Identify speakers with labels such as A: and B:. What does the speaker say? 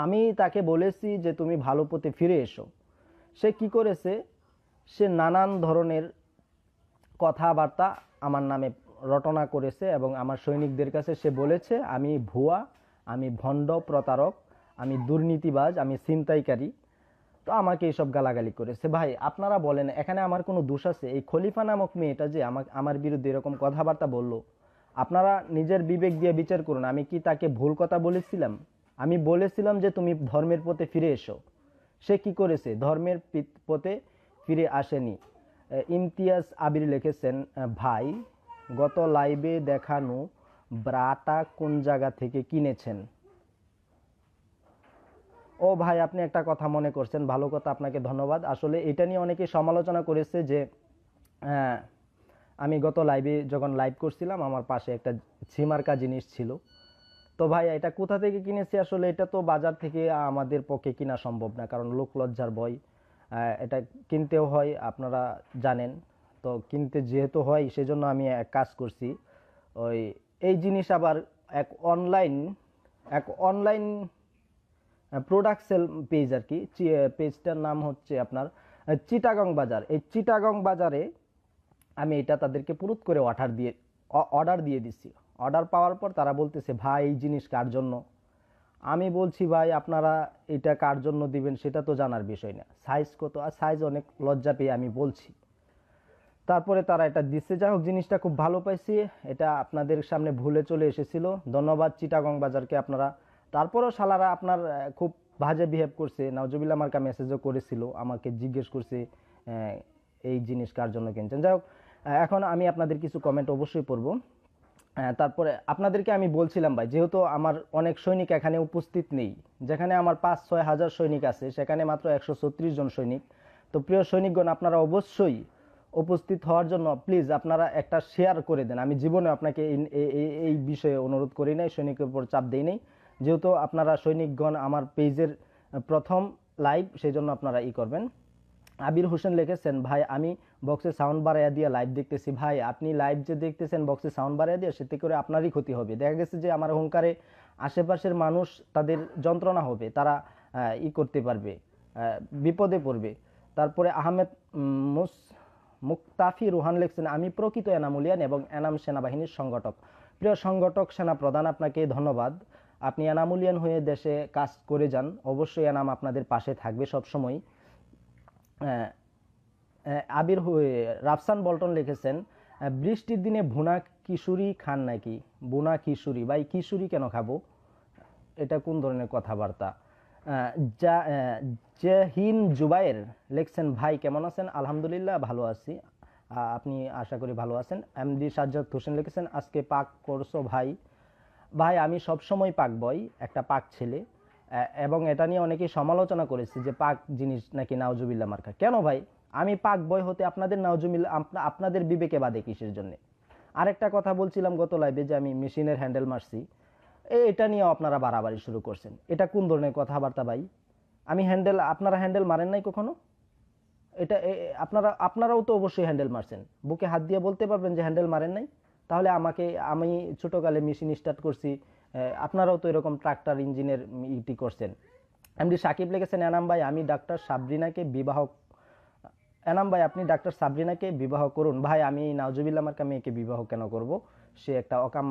A: আমি তাকে বলেছি যে তুমি ভালো পথে ফিরে এসো। সে কি করেছে, সে নানান ধরনের কথাবার্তা আমার নামে রটনা করেছে এবং আমার সৈনিকদের কাছে সে বলেছে আমি ভুয়া, আমি ভণ্ড প্রতারক, আমি দুর্নীতিবাজ, আমি ছিনতাইকারী। তো আমাকে এইসব গালাগালি করেছে। ভাই আপনারা বলেন এখানে আমার কোনো দোষ আছে? এই খলিফা নামক মেয়েটা যে আমার বিরুদ্ধে এরকম কথাবার্তা বলল, আপনারা নিজের বিবেক দিয়ে বিচার করুন। আমি কি তাকে ভুল কথা বলেছিলাম? আমি বলেছিলাম যে তুমি ধর্মের পথে ফিরে এসো। সে কি করেছে? ধর্মের পথে ফিরে আসেনি। ইমতিয়াজ আবির লিখেছেন, ভাই গত লাইভে দেখানো ব্রাটা কোন জায়গা থেকে কিনেছেন? ও ভাই আপনি একটা কথা মনে করছেন, ভালো কথা, আপনাকে ধন্যবাদ। আসলে এটা নিয়ে অনেকে সমালোচনা করেছে যে আমি গত লাইভে যখন লাইভ করছিলাম আমার পাশে একটা ছিমার্কা জিনিস ছিল। তো ভাই এটা কোথা থেকে কিনেছি? আসলে এটা তো বাজার থেকে আমাদের পক্ষে কিনা সম্ভব না, কারণ লোক লজ্জার ভয়। এটা কিনতেও হয়, আপনারা জানেন। তো কিনতে যেহেতু হয় সেজন্য আমি এক কাজ করছি, ওই এই জিনিস আবার এক অনলাইন প্রোডাক্ট সেল পেজ আর কি। পেজটার নাম হচ্ছে আপনার চিটাগং বাজার। এই চিটাগং বাজারে আমি এটা তাদেরকে পুরুত করে অর্ডার দিয়ে দিচ্ছি। অর্ডার পাওয়ার পর তারা বলতেছে ভাই এই জিনিস কার জন্য? আমি বলছি ভাই আপনারা এটা কার জন্য দিবেন সেটা তো জানার বিষয় না, সাইজ কত, আর সাইজ অনেক লজ্জা পেয়ে আমি বলছি। তারপরে তারা এটা দিচ্ছে। যাই হোক জিনিসটা খুব ভালো পাইছি, এটা আপনাদের সামনে ভুলে চলে এসেছিল। ধন্যবাদ চিটাগং বাজারকে আপনারা। তারপরেও শালারা আপনার খুব বাজে বিহেভ করছে। নাউজুবিল্লাহ মার্কা মেসেজও করেছিল, আমাকে জিজ্ঞেস করছে এই জিনিস কার জন্য কিনছেন। যাই হোক এখন আমি আপনাদের কিছু কমেন্ট অবশ্যই পড়ব। তারপরে আপনাদেরকে আমি বলছিলাম ভাই, যেহেতু আমার অনেক সৈনিক এখানে উপস্থিত নেই, যেখানে আমার 5-6 হাজার সৈনিক আছে সেখানে মাত্র 136 জন সৈনিক। তো প্রিয় সৈনিকগণ আপনারা অবশ্যই উপস্থিত হওয়ার জন্য প্লিজ আপনারা একটা শেয়ার করে দেন। আমি জীবনে আপনাকে এই বিষয়ে অনুরোধ করি নাই, সৈনিকের উপর চাপ দেই নাই। যেহেতু আপনারা সৈনিকগণ আমার পেজের প্রথম লাইভ, সেই জন্য আপনারা করবেন। আবির হোসেন লিখেছেন, ভাই আমি বক্সে সাউন্ড বাড়াইয়া দিয়ে লাইভ দেখতেছি। ভাই আপনি লাইভ যে দেখতেছেন বক্সে সাউন্ড বাড়াইয়া দিয়ে, সেতে করে আপনারই ক্ষতি হবে। দেখা গেছে যে আমার হুঙ্কারে আশেপাশের মানুষ তাদের যন্ত্রণা হবে, তারা করতে পারবে, বিপদে পড়বে। তারপরে আহমেদ মুক্তাফি রুহান লিখছেন, আমি প্রকৃত এনামুলিয়ান এবং এনাম সেনাবাহিনীর সংগঠক। প্রিয় সংগঠক সেনা প্রধান আপনাকে ধন্যবাদ। আপনি এনামুলিয়ান হয়ে দেশে কাজ করে যান, অবশ্যই এনাম আপনাদের পাশে থাকবে সবসময়। আবির রাফসান বল্টন লিখেছেন, বৃষ্টির দিনে ভুনা কিশোরী খান নাকি? বুনা কিশোরী? ভাই কিশোরী কেন খাবো? এটা কোন ধরনের কথাবার্তা? জাহিন জুবাইর লিখছেন, ভাই কেমন আছেন? আলহামদুলিল্লাহ ভালো আছি, আপনি আশা করি ভালো আছেন। এমডি সাজ্জাদ হোসেন লিখেছেন, আজকে পাক করছো ভাই? ভাই আমি সবসময় পাক বয়, একটা পাক ছেলে। এবং এটা নিয়ে অনেকেই সমালোচনা করেছে যে পাক জিনিস নাকি নাউজুবিল্লাহ মার্কা। কেন ভাই আমি পাক বয় হতে আপনাদের নাউজুবিল্লাহ, আপনাদের বিবেকে বাদে কিসের জন্য? আরেকটা কথা বলছিলাম গত লাইভে যে আমি মেশিনের হ্যান্ডেল মারছি, এটা নিয়েও আপনারা বাড়াবাড়ি শুরু করছেন। এটা কোন ধরনের কথাবার্তা ভাই? আমি হ্যান্ডেল, আপনারা হ্যান্ডেল মারেন নাই কখনো? এটা আপনারাও তো অবশ্যই হ্যান্ডেল মারছেন, বুকে হাত দিয়ে বলতে পারবেন যে হ্যান্ডেল মারেন নাই? তাহলে আমি ছোটকালে মেশিন স্টার্ট করছি, আপনারাও তো এরকম ট্রাক্টর ইঞ্জিনের করছেন। এমডি সাকিব লিখেছেন, এনাম ভাই আমি ডাক্তার সাবরিনাকে বিবাহ, এনাম ভাই আপনি ডাক্তার সাবরিনাকে বিবাহ করুন। ভাই আমি নাউজুবিল্লাহ মার্কা মেয়েকে বিবাহ কেন করব? সে একটা অকাম